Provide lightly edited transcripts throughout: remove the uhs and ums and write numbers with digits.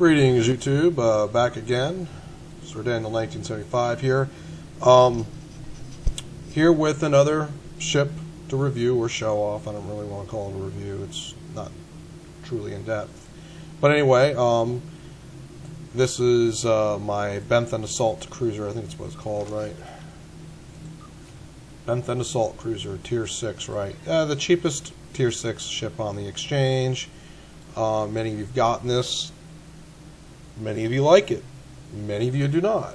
Greetings, YouTube. Back again. Sir Daniel 1975 here. Here with another ship to review or show off. I don't really want to call it a review. It's not truly in depth. But anyway, this is my Benthan Assault Cruiser. I think it's what it's called, right? Benthan Assault Cruiser, Tier 6, right? The cheapest Tier 6 ship on the exchange. Many of you have gotten this. Many of you like it. Many of you do not.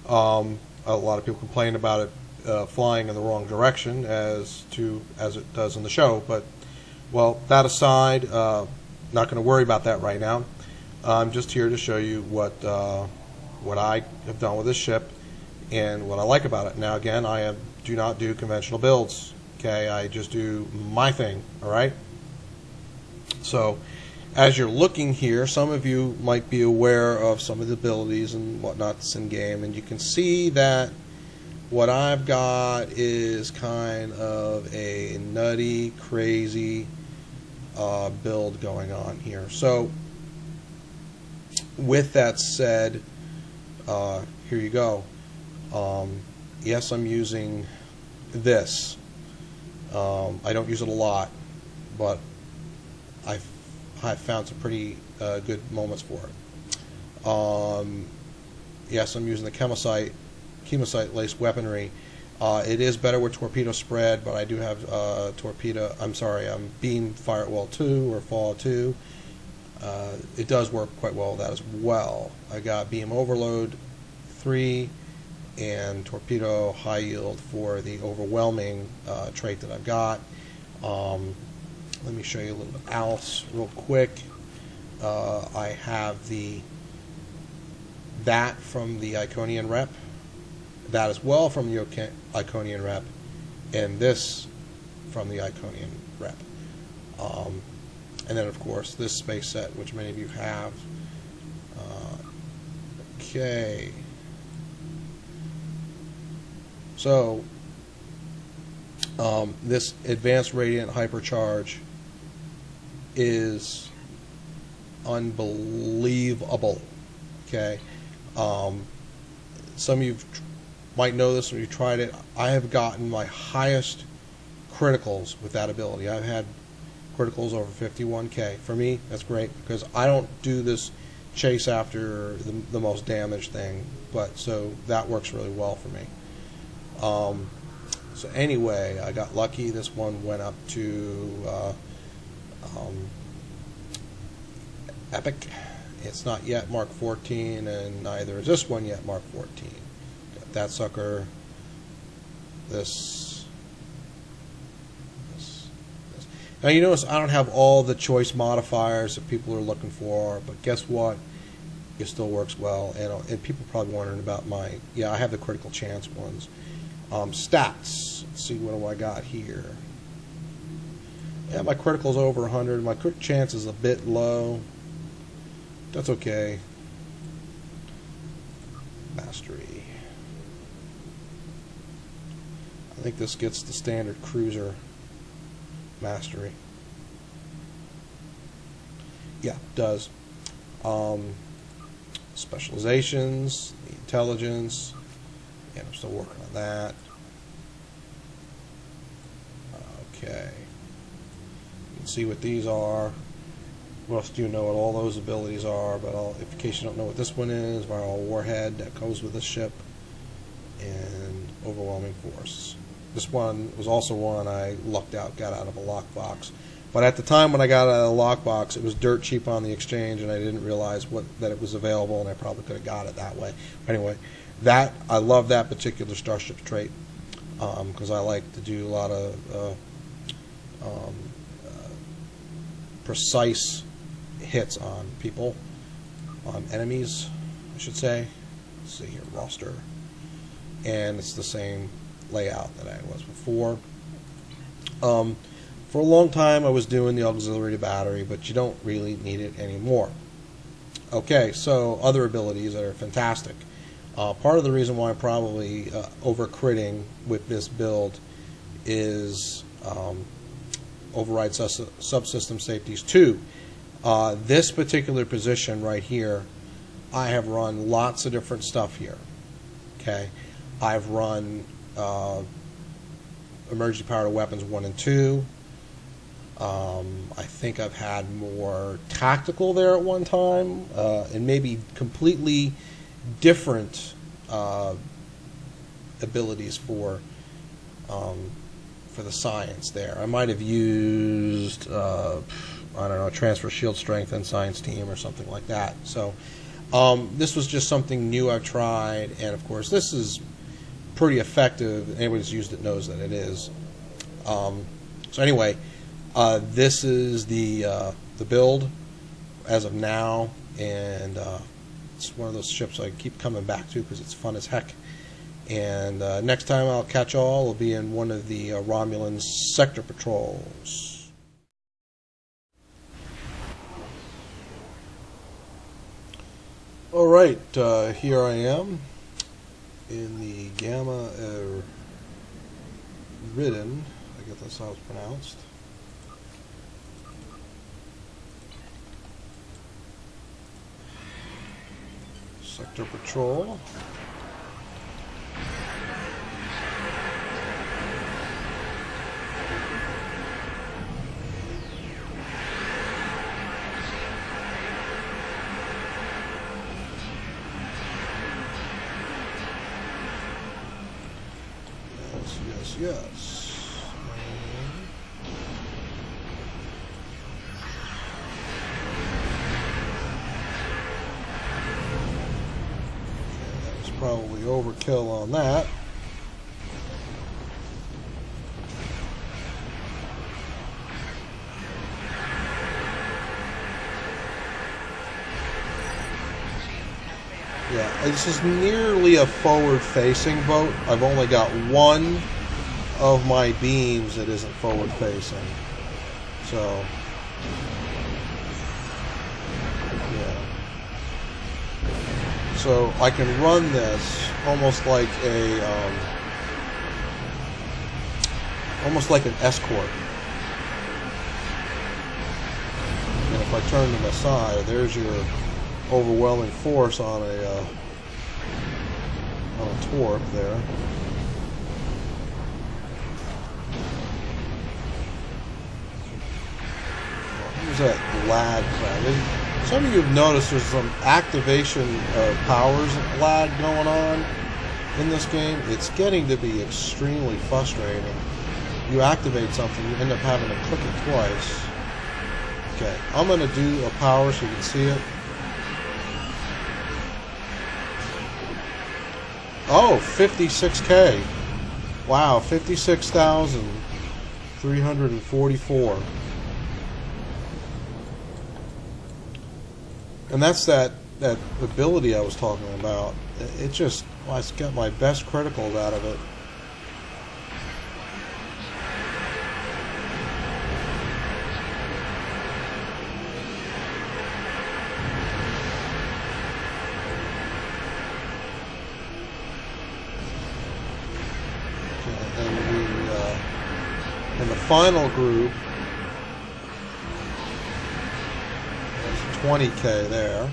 A lot of people complain about it flying in the wrong direction as it does in the show. But, well, that aside, not going to worry about that right now. I'm just here to show you what I have done with this ship and what I like about it. Now, again, do not do conventional builds. Okay, I just do my thing. All right. So, as you're looking here, some of you might be aware of some of the abilities and whatnots in game, and you can see that what I've got is kind of a nutty, crazy build going on here. So, with that said, here you go. Yes, I'm using this. I don't use it a lot, but I've found some pretty good moments for it. Yes, I'm using the chemosite laced weaponry. It is better with torpedo spread, but I do have beam fire at will 2 or fall 2. It does work quite well with that as well. I got beam overload 3 and torpedo high yield for the overwhelming trait that I've got. Let me show you a little bit else real quick. I have that from the Iconian rep, that as well from the Iconian rep, and this from the Iconian rep. And then, of course, this space set, which many of you have. Okay. So, this advanced radiant hypercharge is unbelievable. Okay, some of you might know this when you tried it. I have gotten my highest criticals with that ability. I've had criticals over 51k. For me, that's great because I don't do this chase after the most damaged thing, but so that works really well for me. So anyway, I got lucky. This one went up to Epic. It's not yet Mark 14, and neither is this one yet Mark 14. Got that sucker. This. Now you notice I don't have all the choice modifiers that people are looking for, but guess what? It still works well, and people are probably wondering about I have the critical chance ones. Stats. Let's see, what do I got here? Yeah, my critical's over 100. My crit chance is a bit low. That's okay. Mastery. I think this gets the standard cruiser mastery. Yeah, it does. Specializations, the intelligence. And I'm still working on that. Okay. You can see what these are. Most of you know what all those abilities are, but in case you don't know what this one is, viral warhead that goes with this ship, and overwhelming force. This one was also one I lucked out, got out of a lockbox. But at the time when I got out of the lockbox, it was dirt cheap on the exchange, and I didn't realize that it was available, and I probably could have got it that way. Anyway, I love that particular starship trait because I like to do a lot of precise hits on people, on enemies, I should say. Let's see here, roster, and it's the same layout that I was before. For a long time, I was doing the auxiliary battery, but you don't really need it anymore. Okay, so other abilities that are fantastic. Part of the reason why I'm probably over-critting with this build is override subsystem safeties 2. This particular position right here, I have run lots of different stuff here. Okay, I've run emergency powered weapons 1 and 2. I think I've had more tactical there at one time, and maybe completely different abilities for the science there. I might have used I don't know, transfer shield strength and science team or something like that. So this was just something new I've tried, and of course this is pretty effective. Anyone who's used it knows that it is. So anyway, this is the build as of now, and it's one of those ships I keep coming back to because it's fun as heck. And next time I'll catch all will be in one of the Romulan sector patrols. All right, here I am in the Gamma Ridden. I guess that's how it's pronounced. Sector patrol. Yes. That was probably overkill on that. Yeah, this is nearly a forward-facing boat. I've only got one of my beams that isn't forward-facing. So, yeah. So I can run this almost like an escort. And if I turn them aside, there's your overwhelming force on a torque there. What was that lag crap? Some of you have noticed there's some activation powers lag going on in this game. It's getting to be extremely frustrating. You activate something, you end up having to click it twice. Okay, I'm going to do a power so you can see it. Oh, 56K. Wow, 56,344. And that's that ability I was talking about. It just, well, I got my best criticals out of it. And the final group, there's 20K there.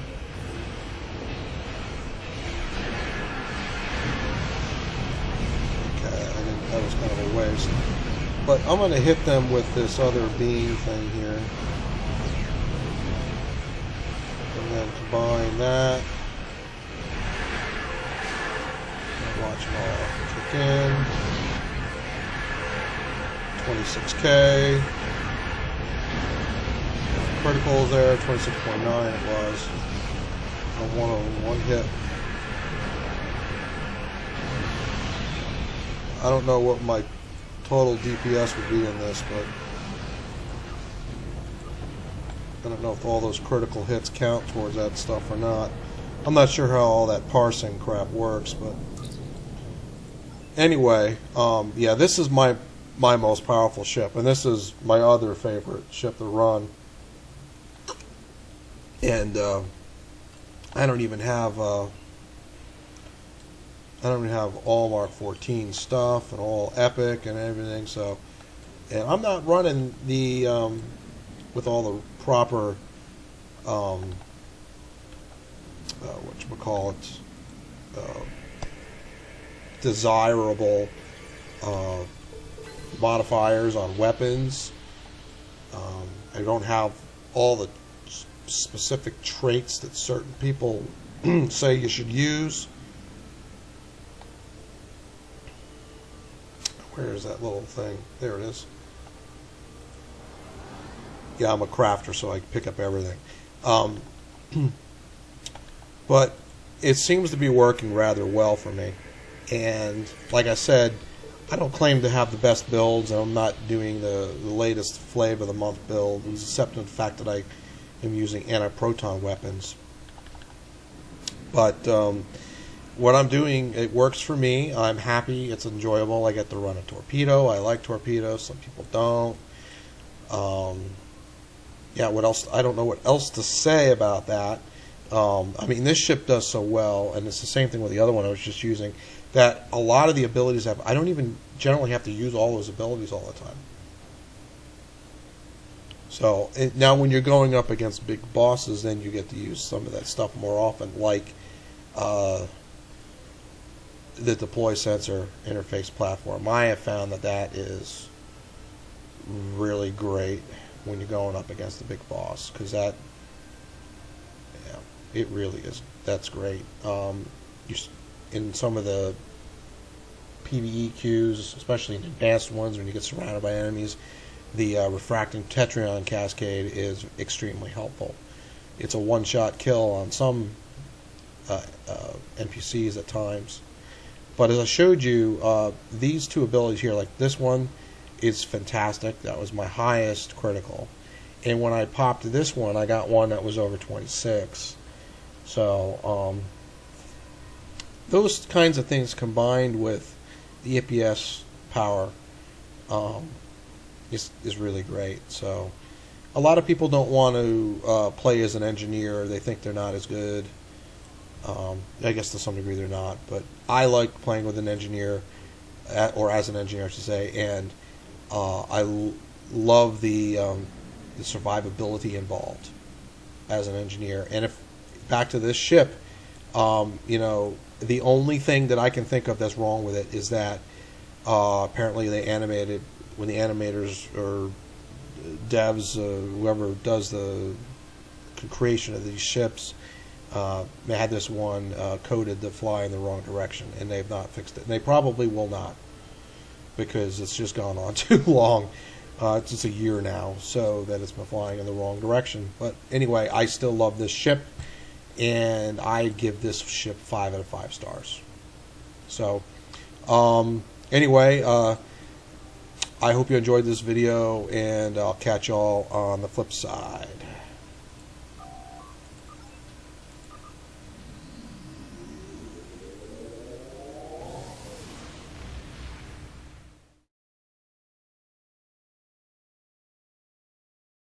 Okay, that was kind of a waste. But I'm going to hit them with this other beam thing here. And then combine that. And watch them all kick in. 26K. Criticals there, 26.9 it was. One hit. I don't know what my total DPS would be in this, but I don't know if all those critical hits count towards that stuff or not. I'm not sure how all that parsing crap works, but anyway, yeah, this is my most powerful ship, and this is my other favorite ship to run. And I don't even have all Mark 14 stuff and all epic and everything. So, and I'm not running the with all the proper whatchamacallit, desirable modifiers on weapons. I don't have all the specific traits that certain people say you should use. Where is that little thing? There it is. Yeah, I'm a crafter, so I pick up everything. But it seems to be working rather well for me. And like I said, I don't claim to have the best builds. I'm not doing the latest Flavor of the Month build, except in the fact that I am using anti-proton weapons. But what I'm doing, it works for me. I'm happy. It's enjoyable. I get to run a torpedo. I like torpedoes. Some people don't. Yeah, what else? I don't know what else to say about that. I mean, this ship does so well, and it's the same thing with the other one I was just using, that a lot of the abilities I don't even generally have to use all those abilities all the time. So now when you're going up against big bosses, then you get to use some of that stuff more often, like the deploy sensor interface platform. I have found that is really great when you're going up against a big boss, because that, yeah, it really is. That's great. In some of the PvE queues, especially in advanced ones when you get surrounded by enemies, the refracting Tetrion cascade is extremely helpful. It's a one-shot kill on some NPCs at times. But as I showed you, these two abilities here, like this one, is fantastic. That was my highest critical. And when I popped this one, I got one that was over 26. So those kinds of things combined with the EPS power is really great. So a lot of people don't want to play as an engineer. They think they're not as good. I guess to some degree they're not. But I like playing with an engineer, or as an engineer, I should say, and I love the survivability involved as an engineer. And if back to this ship, you know, the only thing that I can think of that's wrong with it is that apparently they animated, when the animators or devs, whoever does the creation of these ships, they had this one coded to fly in the wrong direction, and they've not fixed it. And they probably will not, because it's just gone on too long. It's just a year now, so that it's been flying in the wrong direction. But anyway, I still love this ship, and I give this ship 5 out of 5 stars. So anyway, I hope you enjoyed this video, and I'll catch y'all on the flip side.